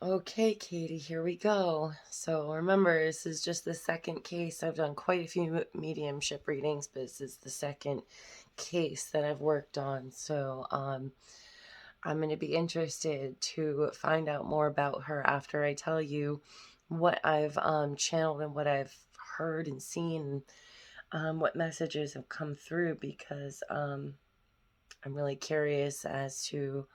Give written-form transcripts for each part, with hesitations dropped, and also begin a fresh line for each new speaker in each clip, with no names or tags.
Okay, Katie, here we go. So remember, this is just the second case. I've done quite a few mediumship readings, but this is the second case that I've worked on. So I'm going to be interested to find out more about her after I tell you what I've channeled and what I've heard and seen, what messages have come through, because I'm really curious as to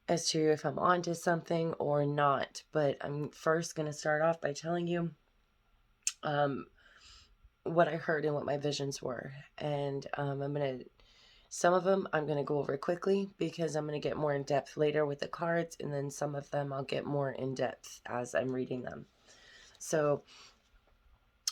if I'm onto something or not. But I'm first going to start off by telling you um, what I heard and what my visions were. And some of them I'm going to go over quickly because I'm going to get more in depth later with the cards. And then some of them I'll get more in depth as I'm reading them. So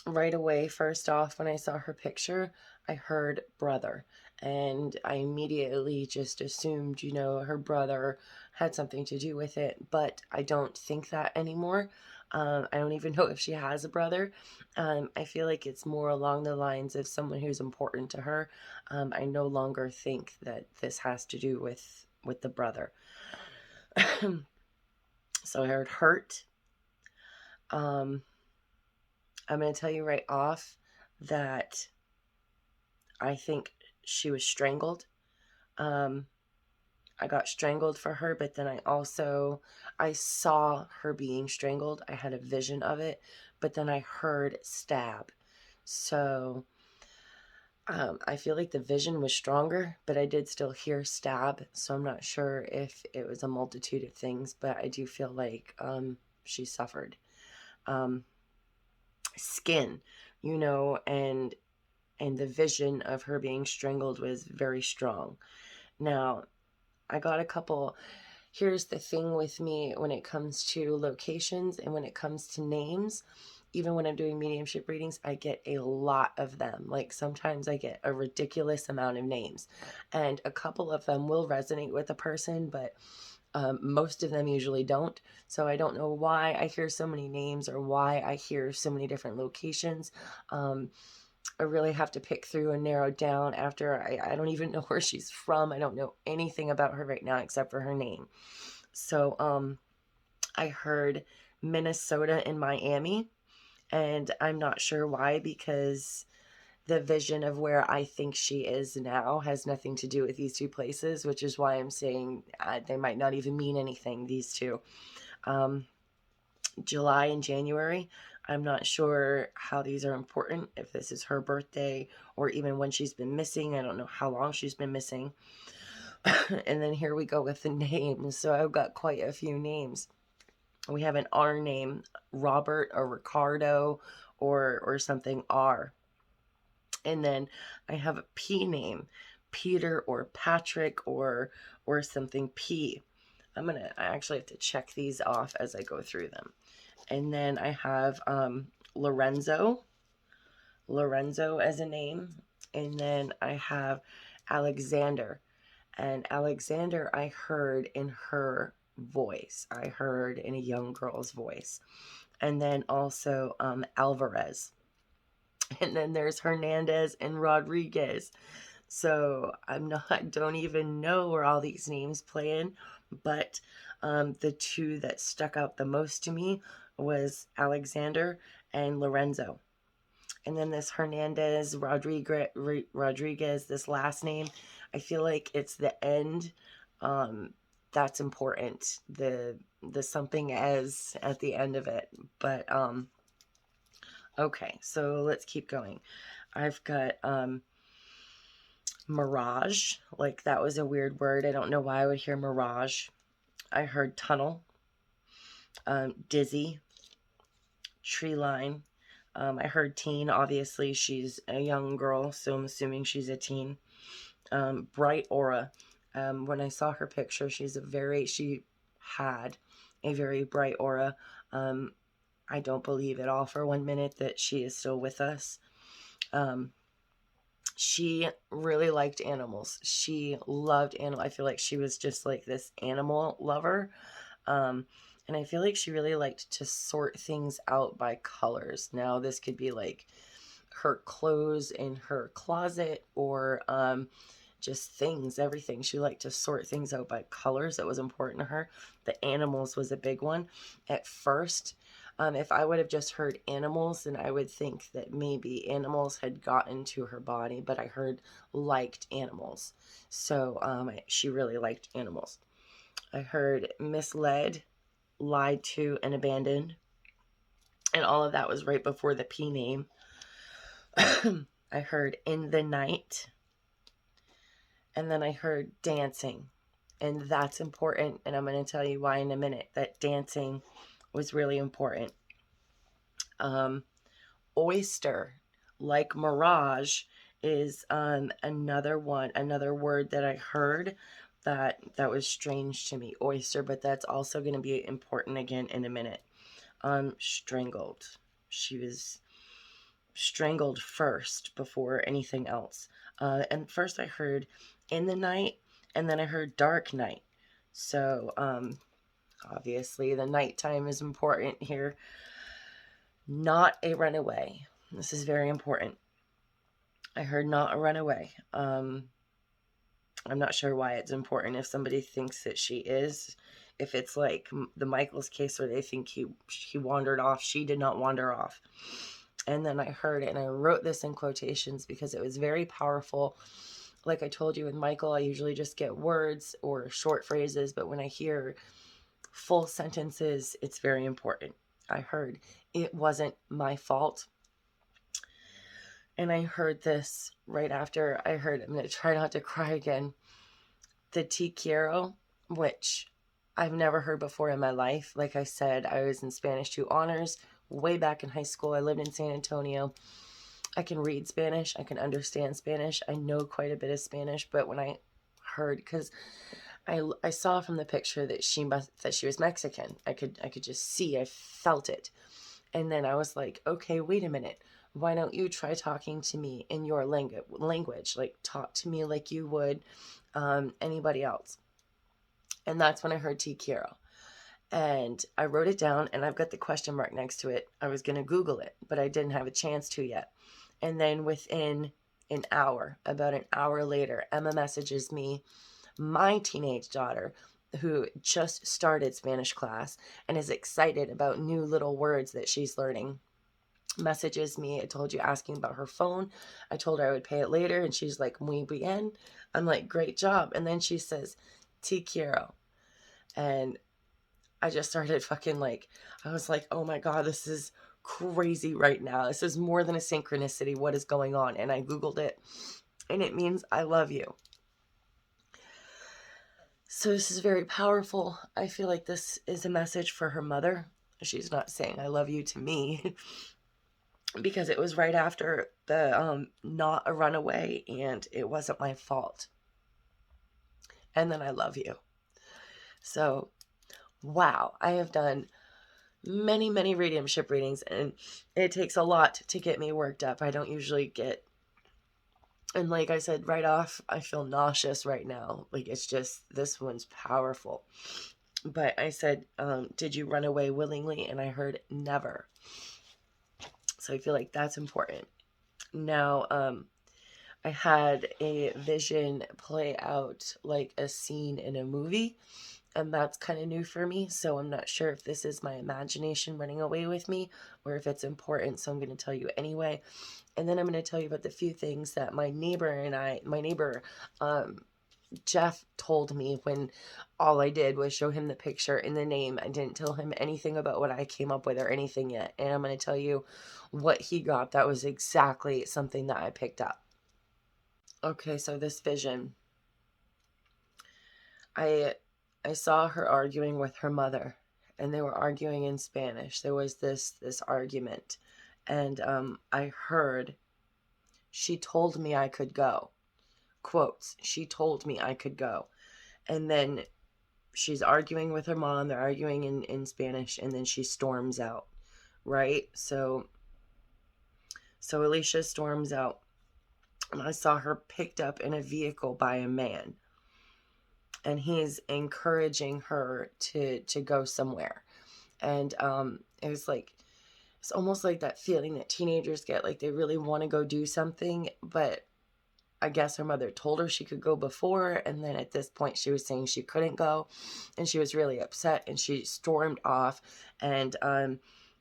right away, first off, when I saw her picture, I heard brother. And I immediately just assumed, her brother had something to do with it. But I don't think that anymore. I don't even know if she has a brother. I feel like it's more along the lines of someone who's important to her. I no longer think that this has to do with the brother. So I heard hurt. Um, I'm going to tell you right off that I think she was strangled. Um, I got strangled for her, but then I saw her being strangled. I had a vision of it, but then I heard stab. So I feel like the vision was stronger, but I did still hear stab. So I'm not sure if it was a multitude of things, but I do feel like she suffered. Um, Skin, and the vision of her being strangled was very strong. Now, I got a couple. Here's the thing with me when it comes to locations and when it comes to names. Even when I'm doing mediumship readings, I get a lot of them. Like sometimes I get a ridiculous amount of names, and a couple of them will resonate with a person, but most of them usually don't. So I don't know why I hear so many names or why I hear so many different locations. I really have to pick through and narrow down after I don't even know where she's from. I don't know anything about her right now except for her name. So I heard Minnesota and Miami, and I'm not sure why, because the vision of where I think she is now has nothing to do with these two places, which is why I'm saying they might not even mean anything, these two. Um, July and January. I'm not sure how these are important, if this is her birthday or even when she's been missing. I don't know how long she's been missing. And then here we go with the names. So I've got quite a few names. We have an R name, Robert or Ricardo or something R. And then I have a P name, Peter or Patrick or something P. I actually have to check these off as I go through them. And then I have Lorenzo as a name. And then I have Alexander. And Alexander, I heard in her voice. I heard in a young girl's voice. And then also Alvarez. And then there's Hernandez and Rodriguez. So I don't even know where all these names play in, but the two that stuck out the most to me was Alexander and Lorenzo. And then this Hernandez Rodriguez, this last name, I feel like it's the end. That's important. The something as at the end of it. But okay, so let's keep going. I've got mirage, like that was a weird word. I don't know why I would hear mirage. I heard tunnel, dizzy, tree line. I heard teen. Obviously, she's a young girl, so I'm assuming she's a teen. Bright aura. When I saw her picture, she had a very bright aura. I don't believe at all for 1 minute that she is still with us. She really liked animals. She loved animals. I feel like she was just like this animal lover. And I feel like she really liked to sort things out by colors. Now, this could be like her clothes in her closet, or just things, everything. She liked to sort things out by colors. That was important to her. The animals was a big one. At first, if I would have just heard animals, then I would think that maybe animals had gotten to her body, but I heard liked animals. So she really liked animals. I heard misled, lied to, and abandoned. And all of that was right before the P name. I heard in the night. And then I heard dancing. And that's important. And I'm going to tell you why in a minute. That dancing was really important. Oyster, like mirage, is another word that I heard that was strange to me. Oyster, but that's also going to be important again in a minute. Strangled. She was strangled first before anything else. And first I heard in the night, and then I heard dark night. So obviously the nighttime is important here. Not a runaway. This is very important. I heard not a runaway. I'm not sure why it's important. If somebody thinks that she is, if it's like the Michael's case where they think he wandered off, she did not wander off. And then I heard, and I wrote this in quotations because it was very powerful. Like I told you with Michael, I usually just get words or short phrases, but when I hear full sentences, it's very important. I heard, it wasn't my fault. And I heard this right after I heard, I'm going to try not to cry again, the Te Quiero, which I've never heard before in my life. Like I said, I was in Spanish 2 honors way back in high school. I lived in San Antonio. I can read Spanish. I can understand Spanish. I know quite a bit of Spanish, but when I heard, because I saw from the picture that she was Mexican. I could just see, I felt it. And then I was like, okay, wait a minute. Why don't you try talking to me in your language? Like, talk to me like you would anybody else. And that's when I heard Te Quiero. And I wrote it down, and I've got the question mark next to it. I was going to Google it, but I didn't have a chance to yet. And then within an hour, about an hour later, Emma messages me, my teenage daughter, who just started Spanish class and is excited about new little words that she's learning, messages me. I told you, asking about her phone. I told her I would pay it later, and she's like, muy bien. I'm like, great job. And then she says, Te quiero. And I just started I was like, oh my God, this is crazy right now. This is more than a synchronicity. What is going on? And I Googled it, and it means I love you. So this is very powerful. I feel like this is a message for her mother. She's not saying I love you to me because it was right after the not a runaway, and it wasn't my fault. And then I love you. So, wow, I have done many mediumship readings, and it takes a lot to get me worked up. I don't usually get, and like I said right off, I feel nauseous right now. Like, it's just, this one's powerful. But I said, did you run away willingly? And I heard never. So I feel like that's important. Now, I had a vision play out like a scene in a movie, and that's kind of new for me. So I'm not sure if this is my imagination running away with me or if it's important. So I'm going to tell you anyway. And then I'm going to tell you about the few things that my neighbor, Jeff, told me when all I did was show him the picture and the name. I didn't tell him anything about what I came up with or anything yet. And I'm going to tell you what he got. That was exactly something that I picked up. Okay, so this vision, I saw her arguing with her mother, and they were arguing in Spanish. There was this argument, and I heard, she told me I could go. Quotes, she told me I could go. And then she's arguing with her mom. They're arguing in Spanish, and then she storms out, right? So Alicia storms out, and I saw her picked up in a vehicle by a man. And he's encouraging her to go somewhere. And it was like, it's almost like that feeling that teenagers get, like they really want to go do something, but I guess her mother told her she could go before, and then at this point she was saying she couldn't go, and she was really upset, and she stormed off. And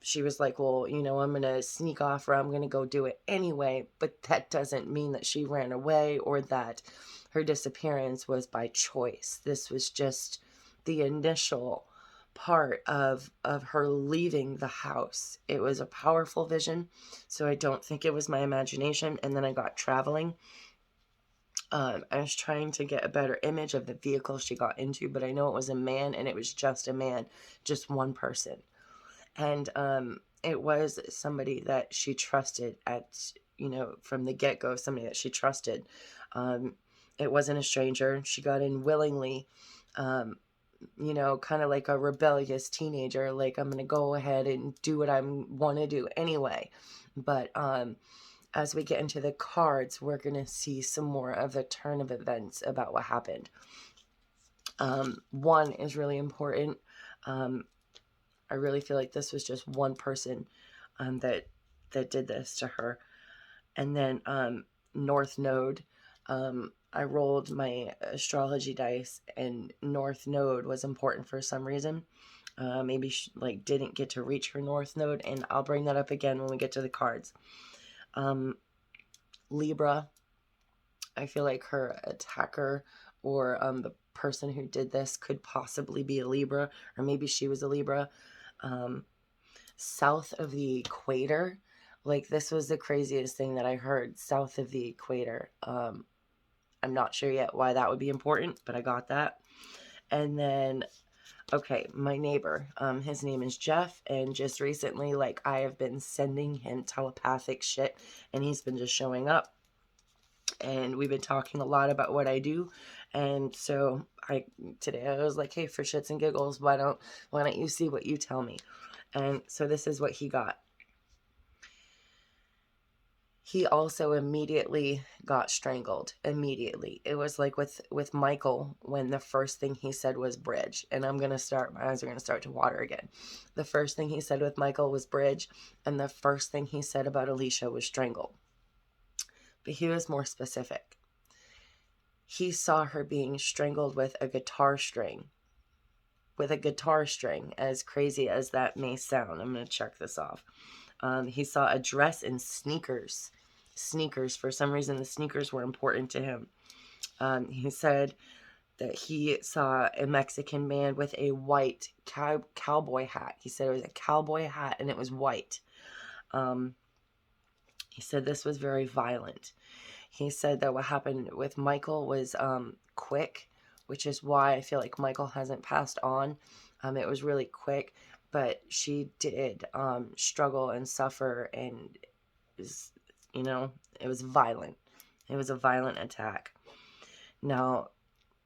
she was like, well, you know, I'm gonna sneak off, or I'm gonna go do it anyway. But that doesn't mean that she ran away or that her disappearance was by choice. This was just the initial part of her leaving the house. It was a powerful vision, so I don't think it was my imagination. And then I got traveling. I was trying to get a better image of the vehicle she got into, but I know it was a man, and it was just a man, just one person. And it was somebody that she trusted at, you know, from the get-go, somebody that she trusted. It wasn't a stranger. She got in willingly, you know, kind of like a rebellious teenager, like, I'm going to go ahead and do what I want to do anyway. But as we get into the cards, we're going to see some more of the turn of events about what happened. One is really important. I really feel like this was just one person that did this to her. And then North Node. I rolled my astrology dice, and North Node was important for some reason. Maybe she like didn't get to reach her North Node, and I'll bring that up again when we get to the cards. Libra. I feel like her attacker, or the person who did this, could possibly be a Libra, or maybe she was a Libra. South of the equator. Like, this was the craziest thing that I heard. South of the equator. I'm not sure yet why that would be important, but I got that. And then, okay, my neighbor, his name is Jeff, and just recently, like, I have been sending him telepathic shit, and he's been just showing up. And we've been talking a lot about what I do. And so today I was like, hey, for shits and giggles, why don't you see what you tell me? And so this is what he got. He also immediately got strangled. Immediately. It was like with Michael, when the first thing he said was bridge. And my eyes are going to start to water again. The first thing he said with Michael was bridge. And the first thing he said about Alicia was strangle. But he was more specific. He saw her being strangled with a guitar string. With a guitar string, as crazy as that may sound. I'm going to check this off. He saw a dress and sneakers. Sneakers. For some reason, the sneakers were important to him. He said that he saw a Mexican man with a white cowboy hat. He said it was a cowboy hat, and it was white. He said this was very violent. He said that what happened with Michael was quick, which is why I feel like Michael hasn't passed on. It was really quick, but she did struggle and suffer, and it was violent. It was a violent attack. Now,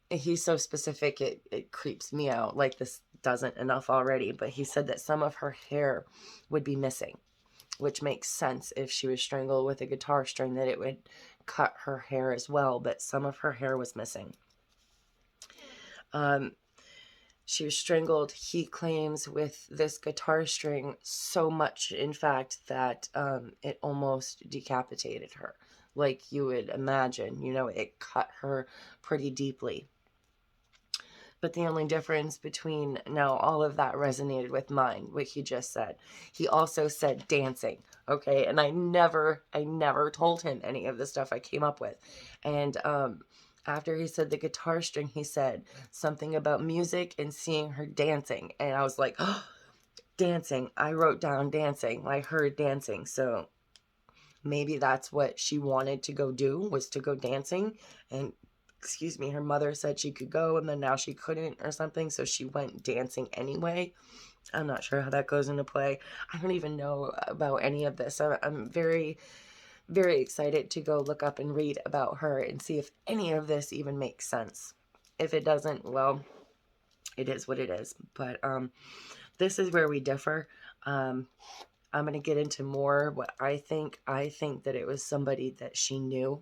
he's so specific, it creeps me out. Like, this doesn't enough already, but he said that some of her hair would be missing, which makes sense. If she was strangled with a guitar string, that it would cut her hair as well, but some of her hair was missing. She was strangled, he claims, with this guitar string so much, in fact, that it almost decapitated her. Like you would imagine, it cut her pretty deeply. But the only difference between, now all of that resonated with mine, what he just said. He also said dancing, okay? And I never told him any of the stuff I came up with. And after he said the guitar string, he said something about music and seeing her dancing. And I was like, oh, dancing. I wrote down dancing. I heard dancing. So maybe that's what she wanted to go do, was to go dancing. And her mother said she could go, and then now she couldn't or something, so she went dancing anyway. I'm not sure how that goes into play. I don't even know about any of this. I'm very, very excited to go look up and read about her and see if any of this even makes sense. If it doesn't, well, it is what it is. But this is where we differ. I'm going to get into more what I think. I think that it was somebody that she knew.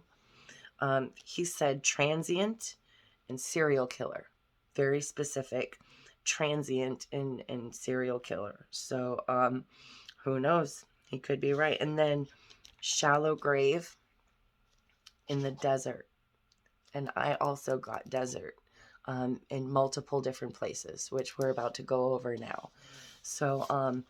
He said transient and serial killer. Very specific. Transient and serial killer. So, who knows? He could be right. And then shallow grave. in the desert. And I also got desert in multiple different places, which we're about to go over now. So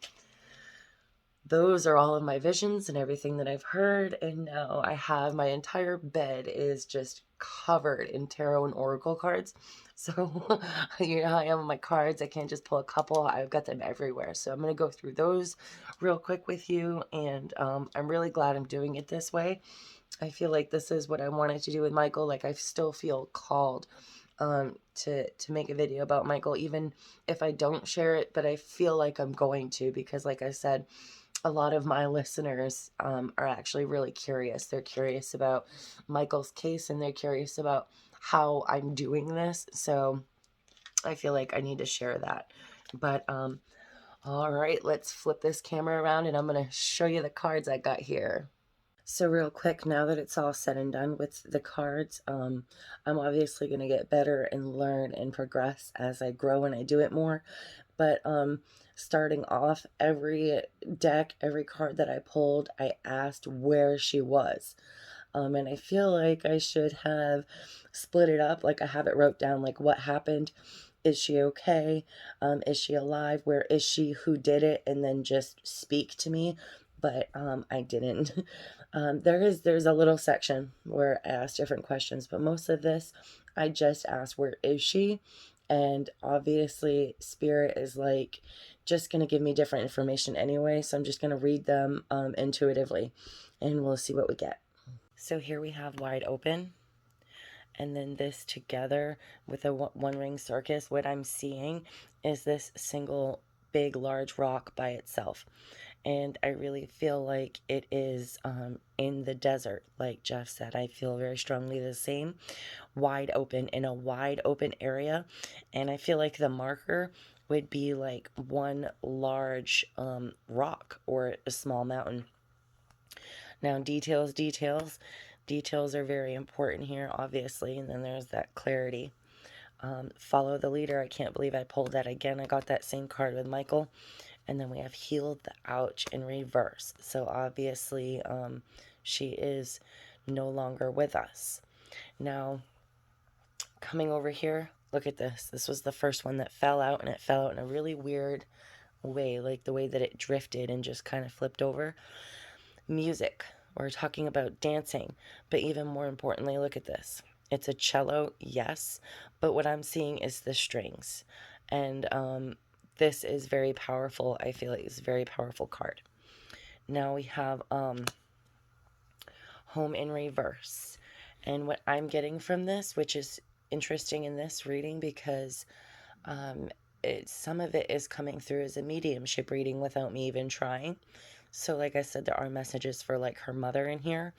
those are all of my visions and everything that I've heard. And now I have my entire bed is just covered in tarot and oracle cards. So you know how I am with my cards. I can't just pull a couple. I've got them everywhere. So I'm going to go through those real quick with you. And I'm really glad I'm doing it this way. I feel like this is what I wanted to do with Michael. Like I still feel called to make a video about Michael, even if I don't share it, but I feel like I'm going to, because like I said, a lot of my listeners are actually really curious. They're curious about Michael's case, and they're curious about how I'm doing this. So I feel like I need to share that. But all right, let's flip this camera around and I'm going to show you the cards I got here. So real quick, now that it's all said and done with the cards, I'm obviously going to get better and learn and progress as I grow and I do it more. But starting off, every deck, every card that I pulled, I asked where she was. And I feel like I should have split it up. Like I have it wrote down, like what happened. Is she okay? Is she alive? Where is she? Who did it? And then just speak to me. But I didn't. There's a little section where I asked different questions, but most of this I just asked where is she? And obviously Spirit is like just going to give me different information anyway, so I'm just going to read them intuitively and we'll see what we get. So here we have wide open, and then this together with a one ring circus. What I'm seeing is this single big large rock by itself, and I really feel like it is in the desert. Like Jeff said, I feel very strongly the same. Wide open, in a wide open area, and I feel like the marker would be like one large rock or a small mountain. Now details are very important here, obviously, and then there's that clarity. Follow the leader. I can't believe I pulled that again. I got that same card with Michael. And then we have healed the ouch in reverse. So obviously she is no longer with us. Now, coming over here, look at this. This was the first one that fell out, and it fell out in a really weird way, like the way that it drifted and just kind of flipped over. Music. We're talking about dancing, but even more importantly, look at this. It's a cello, yes, but what I'm seeing is the strings. And this is very powerful. I feel like it's a very powerful card. Now we have home in reverse. And what I'm getting from this, which is interesting in this reading, because some of it is coming through as a mediumship reading without me even trying. So like I said, there are messages for like her mother in here.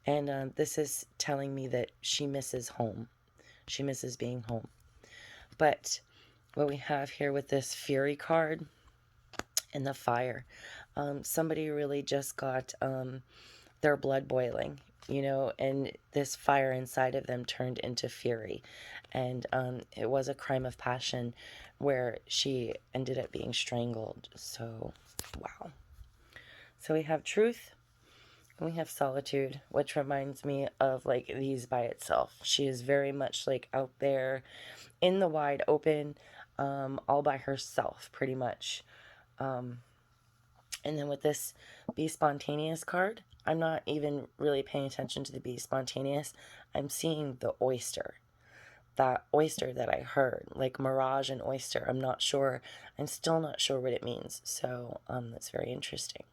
And this is telling me that she misses home. She misses being home. But what we have here with this Fury card and the fire, somebody really just got their blood boiling, you know, and this fire inside of them turned into fury. And it was a crime of passion where she ended up being strangled. So, wow. So we have truth and we have solitude, which reminds me of like these by itself. She is very much like out there in the wide open, all by herself, pretty much. And then with this Be Spontaneous card, I'm not even really paying attention to the Be Spontaneous. I'm seeing the oyster. That oyster that I heard, like mirage and oyster. I'm not sure. I'm still not sure what it means. So that's very interesting.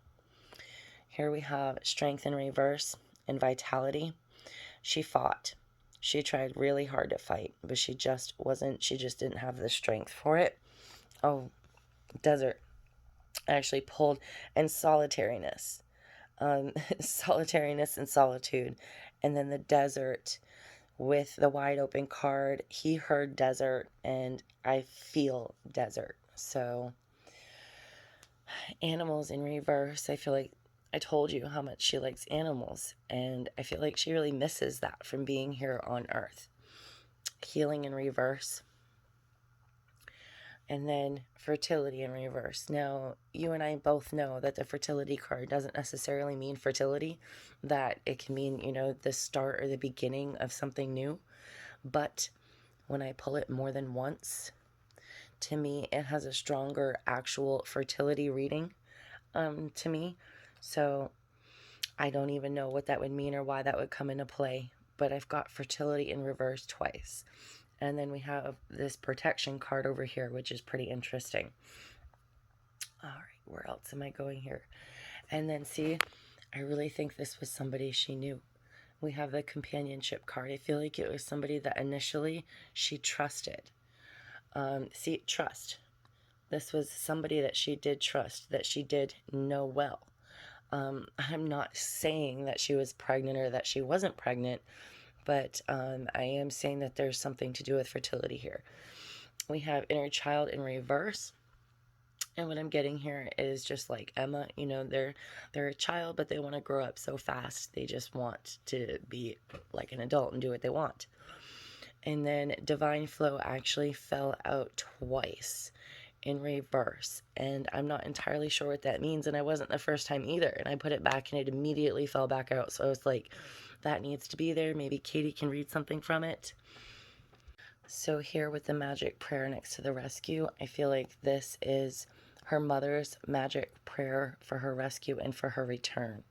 Here we have strength in reverse and vitality. She fought. She tried really hard to fight, but she just didn't have the strength for it. Oh, desert. I actually pulled, and solitariness. Solitariness and solitude. And then the desert with the wide open card. He heard desert, and I feel desert. So animals in reverse. I feel like I told you how much she likes animals, and I feel like she really misses that from being here on Earth. Healing in reverse. And then fertility in reverse. Now, you and I both know that the fertility card doesn't necessarily mean fertility, that it can mean, the start or the beginning of something new. But when I pull it more than once, to me, it has a stronger actual fertility reading to me. So I don't even know what that would mean or why that would come into play. But I've got fertility in reverse twice. And then we have this protection card over here, which is pretty interesting. All right, where else am I going here? And then see, I really think this was somebody she knew. We have the companionship card. I feel like it was somebody that initially she trusted. See, trust. This was somebody that she did trust, that she did know well. I'm not saying that she was pregnant or that she wasn't pregnant, but I am saying that there's something to do with fertility here. We have inner child in reverse. And what I'm getting here is just like Emma, they're a child, but they want to grow up so fast. They just want to be like an adult and do what they want. And then divine flow actually fell out twice in reverse. And I'm not entirely sure what that means. And I wasn't the first time either. And I put it back and it immediately fell back out. So I was like, that needs to be there. Maybe Katie can read something from it. So here with the magic prayer next to the rescue, I feel like this is her mother's magic prayer for her rescue and for her return.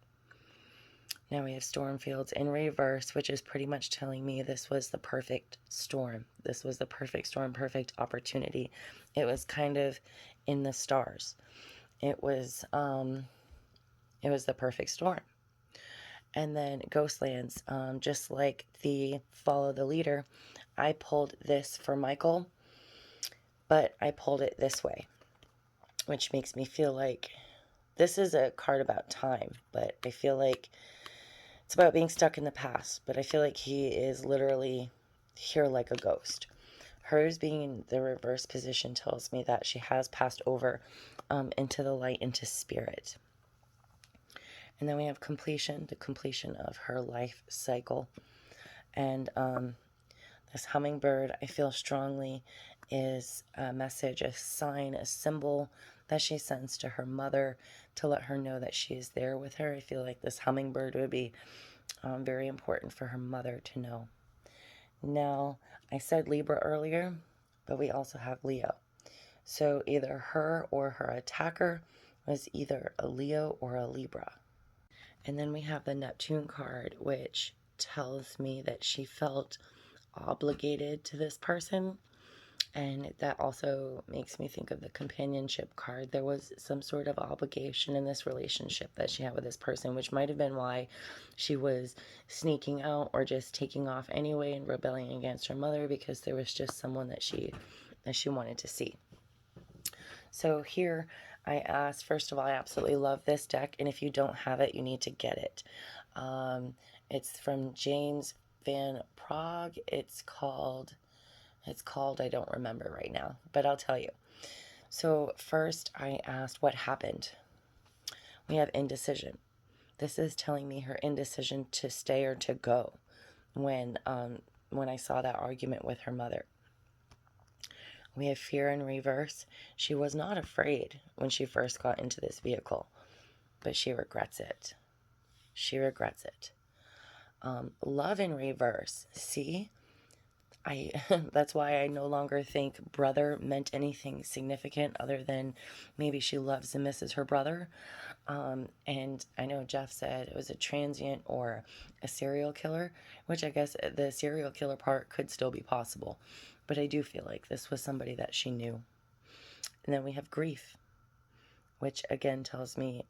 Now we have storm fields in reverse, which is pretty much telling me this was the perfect storm. This was the perfect storm, perfect opportunity. It was kind of in the stars. It was the perfect storm. And then Ghostlands, just like the Follow the Leader, I pulled this for Michael, but I pulled it this way, which makes me feel like this is a card about time, but I feel like it's about being stuck in the past, but I feel like he is literally here like a ghost. Hers being in the reverse position tells me that she has passed over into the light, into spirit. And then we have completion, the completion of her life cycle. And this hummingbird, I feel strongly, is a message, a sign, a symbol that she sends to her mother to let her know that she is there with her. I feel like this hummingbird would be very important for her mother to know. Now, I said Libra earlier, but we also have Leo. So either her or her attacker was either a Leo or a Libra. And then we have the Neptune card, which tells me that she felt obligated to this person. And that also makes me think of the companionship card. There was some sort of obligation in this relationship that she had with this person, which might have been why she was sneaking out or just taking off anyway and rebelling against her mother, because there was just someone that she wanted to see. So here I asked, first of all, I absolutely love this deck, and if you don't have it, you need to get it. It's from James Van Prague. It's called, I don't remember right now, but I'll tell you. So first I asked what happened. We have indecision. This is telling me her indecision to stay or to go when I saw that argument with her mother. We have fear in reverse. She was not afraid when she first got into this vehicle, but she regrets it. She regrets it. Love in reverse. See, that's why I no longer think brother meant anything significant other than maybe she loves and misses her brother. And I know Jeff said it was a transient or a serial killer, which I guess the serial killer part could still be possible. But I do feel like this was somebody that she knew. And then we have grief, which again tells me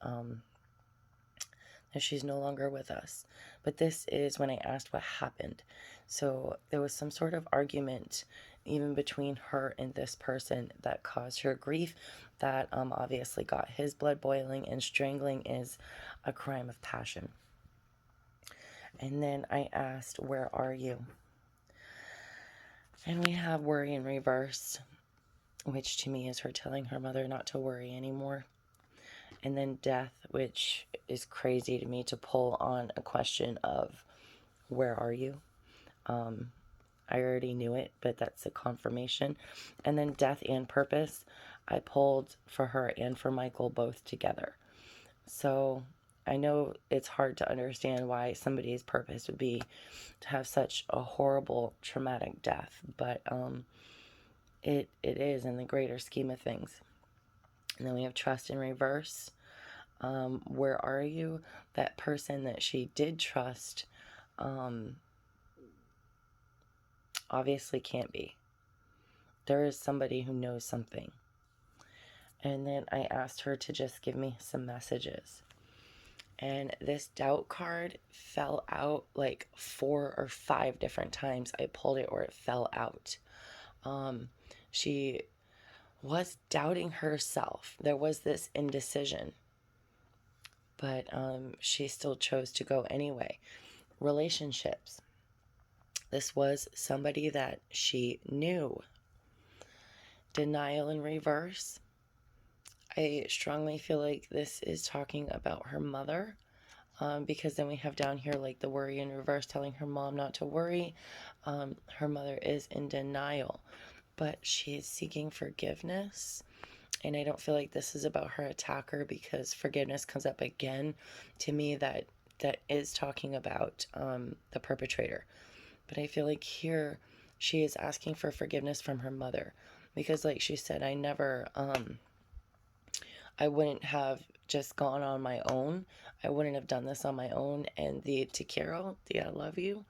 that she's no longer with us. But this is when I asked what happened. So there was some sort of argument even between her and this person that caused her grief, that obviously got his blood boiling, and strangling is a crime of passion. And then I asked, where are you? And we have worry in reverse, which to me is her telling her mother not to worry anymore. And then death, which is crazy to me to pull on a question of where are you? I already knew it, but that's a confirmation. And then death and purpose, I pulled for her and for Michael both together. So I know it's hard to understand why somebody's purpose would be to have such a horrible, traumatic death, but it is in the greater scheme of things. And then we have trust in reverse. Where are you? That person that she did trust obviously can't be. There is somebody who knows something. And then I asked her to just give me some messages. And this doubt card fell out like 4 or 5 different times. I pulled it or it fell out. She was doubting herself. There was this indecision. But she still chose to go anyway. Relationships. This was somebody that she knew. Denial in reverse. I strongly feel like this is talking about her mother, because then we have down here like the worry in reverse, telling her mom not to worry. Her mother is in denial, but she is seeking forgiveness. And I don't feel like this is about her attacker, because forgiveness comes up again to me that is talking about the perpetrator. But I feel like here she is asking for forgiveness from her mother, because like she said, I wouldn't have just gone on my own. I wouldn't have done this on my own. And the te quiero, the I love you,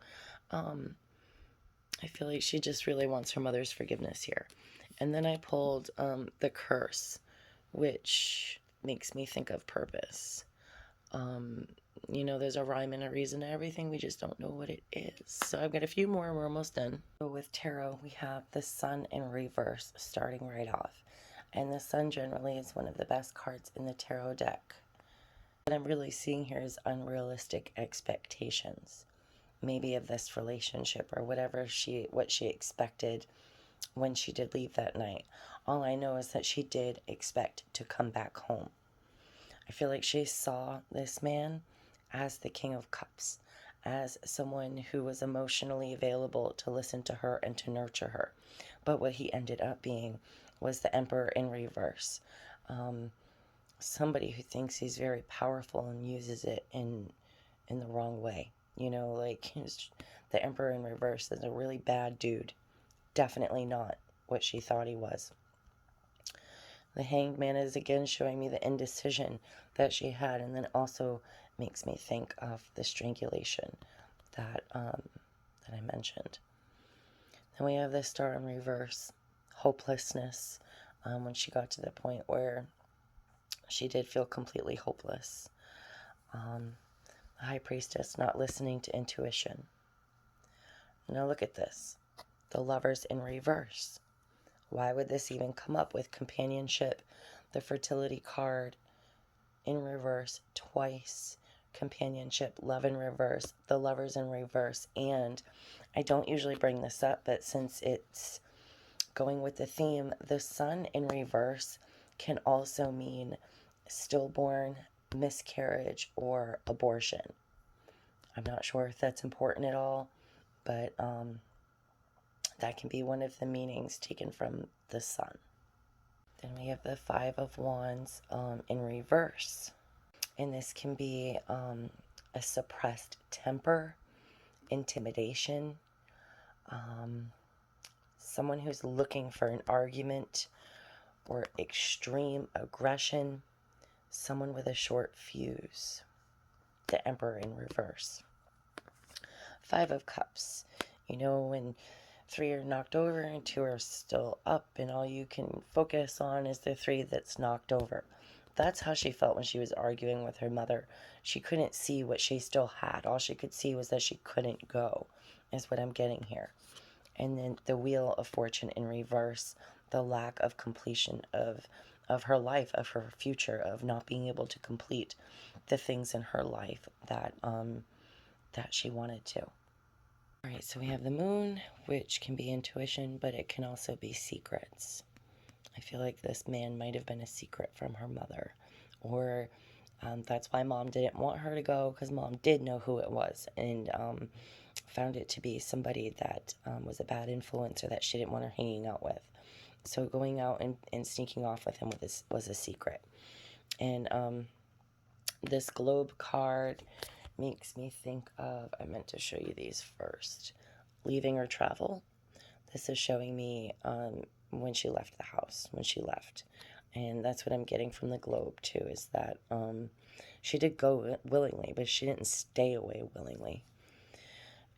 I feel like she just really wants her mother's forgiveness here. And then I pulled the curse, which makes me think of purpose. You know, there's a rhyme and a reason to everything. We just don't know what it is. So I've got a few more and we're almost done. So with tarot, we have the sun in reverse starting right off. And the sun generally is one of the best cards in the tarot deck. What I'm really seeing here is unrealistic expectations. Maybe of this relationship or what she expected when she did leave that night. All I know is that she did expect to come back home. I feel like she saw this man as the King of Cups, as someone who was emotionally available to listen to her and to nurture her. But what he ended up being was the Emperor in reverse. Somebody who thinks he's very powerful and uses it in the wrong way. You know, like the Emperor in reverse is a really bad dude. Definitely not what she thought he was. The Hanged Man is again showing me the indecision that she had, and then also makes me think of the strangulation that I mentioned. Then we have the Star in reverse, hopelessness, when she got to the point where she did feel completely hopeless. The High Priestess not listening to intuition. Now look at this. The Lovers in reverse. Why would this even come up with companionship? The Fertility card in reverse twice. Companionship, love in reverse, the Lovers in reverse. And I don't usually bring this up, but since it's going with the theme, the Sun in reverse can also mean stillborn, miscarriage, or abortion. I'm not sure if that's important at all, but that can be one of the meanings taken from the sun. Then we have the Five of Wands in reverse. And this can be a suppressed temper, intimidation, someone who's looking for an argument or extreme aggression, someone with a short fuse. The Emperor in reverse. Five of Cups. You know, when 3 are knocked over and 2 are still up, and all you can focus on is the 3 that's knocked over. That's how she felt when she was arguing with her mother. She couldn't see what she still had. All she could see was that she couldn't go, is what I'm getting here. And then the Wheel of Fortune in reverse, the lack of completion of her life, of her future, of not being able to complete the things in her life that she wanted to. All right, so we have the Moon, which can be intuition, but it can also be secrets. I feel like this man might have been a secret from her mother, or that's why Mom didn't want her to go, because Mom did know who it was and found it to be somebody that was a bad influence or that she didn't want her hanging out with. So going out and sneaking off with him was a secret. And this globe card makes me think of, I meant to show you these first, leaving or travel. This is showing me when she left the house, when she left. And that's what I'm getting from the globe too, is that she did go willingly, but she didn't stay away willingly.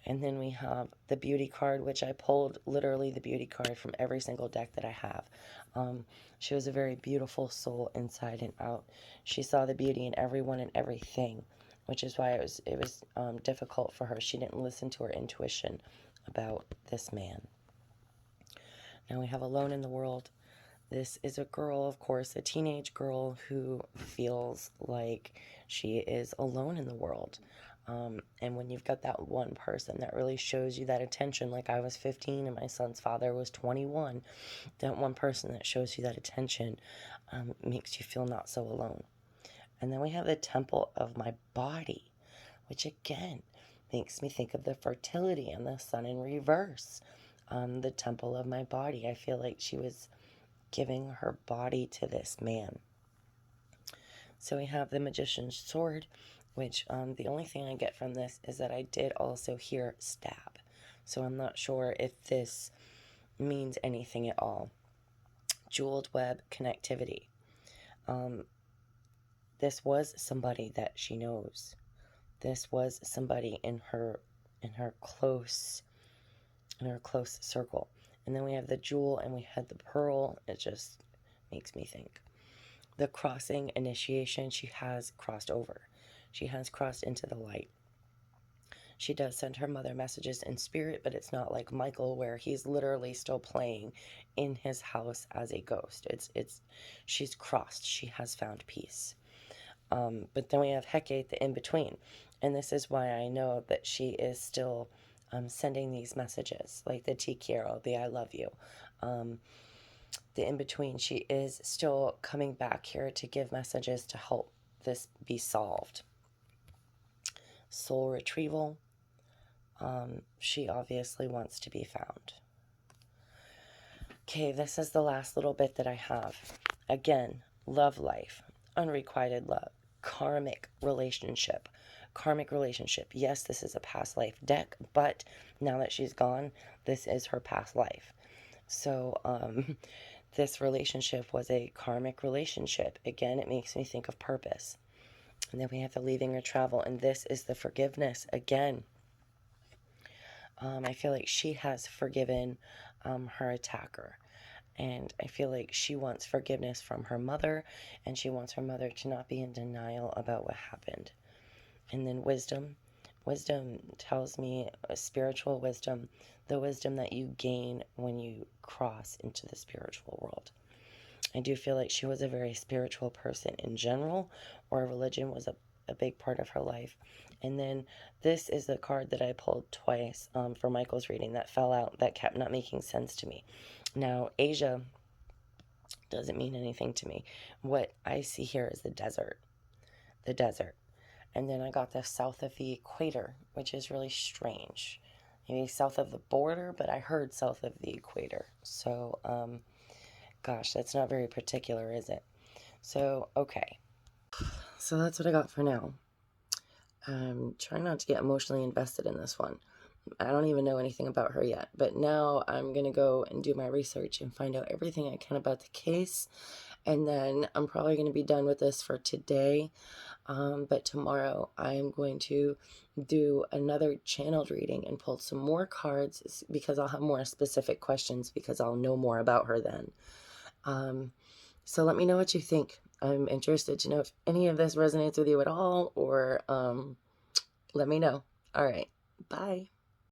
And then we have the beauty card, which I pulled literally the beauty card from every single deck that I have. She was a very beautiful soul inside and out. She saw the beauty in everyone and everything, which is why it was difficult for her. She didn't listen to her intuition about this man. Now we have Alone in the World. This is a girl, of course, a teenage girl who feels like she is alone in the world. And when you've got that one person that really shows you that attention, like I was 15 and my son's father was 21, that one person that shows you that attention makes you feel not so alone. And then we have the Temple of My Body, which again makes me think of the fertility and the sun in reverse. The Temple of My Body. I feel like she was giving her body to this man. So we have the Magician's Sword, which the only thing I get from this is that I did also hear stab. So I'm not sure if this means anything at all. Jeweled web connectivity. This was somebody that she knows. This was somebody in her close circle. And then we have the jewel and we had the pearl. It just makes me think. The crossing initiation, she has crossed over. She has crossed into the light. She does send her mother messages in spirit, but it's not like Michael where he's literally still playing in his house as a ghost. She's crossed. She has found peace. But then we have Hecate, the in-between. And this is why I know that she is still sending these messages, like the Te Quiero, the I love you. The in-between, she is still coming back here to give messages to help this be solved. Soul retrieval. She obviously wants to be found. Okay, this is the last little bit that I have. Again, love life, unrequited love, karmic relationship. Karmic relationship. Yes, this is a past life deck, but now that she's gone, this is her past life. So, this relationship was a karmic relationship. Again, it makes me think of purpose. And then we have the leaving or travel, and this is the forgiveness. Again, I feel like she has forgiven her attacker. And I feel like she wants forgiveness from her mother, and she wants her mother to not be in denial about what happened. And then wisdom. Wisdom tells me spiritual wisdom, the wisdom that you gain when you cross into the spiritual world. I do feel like she was a very spiritual person in general, or religion was a big part of her life. And then this is the card that I pulled twice for Michael's reading that fell out, that kept not making sense to me. Now, Asia doesn't mean anything to me. What I see here is the desert. The desert. And then I got the south of the equator, which is really strange. Maybe south of the border, but I heard south of the equator. So, gosh, that's not very particular, is it? So, okay. So that's what I got for now. Try not to get emotionally invested in this one. I don't even know anything about her yet, but now I'm going to go and do my research and find out everything I can about the case. And then I'm probably going to be done with this for today. But tomorrow I'm going to do another channeled reading and pull some more cards because I'll have more specific questions because I'll know more about her then. So let me know what you think. I'm interested to know if any of this resonates with you at all, or let me know. All right. Bye.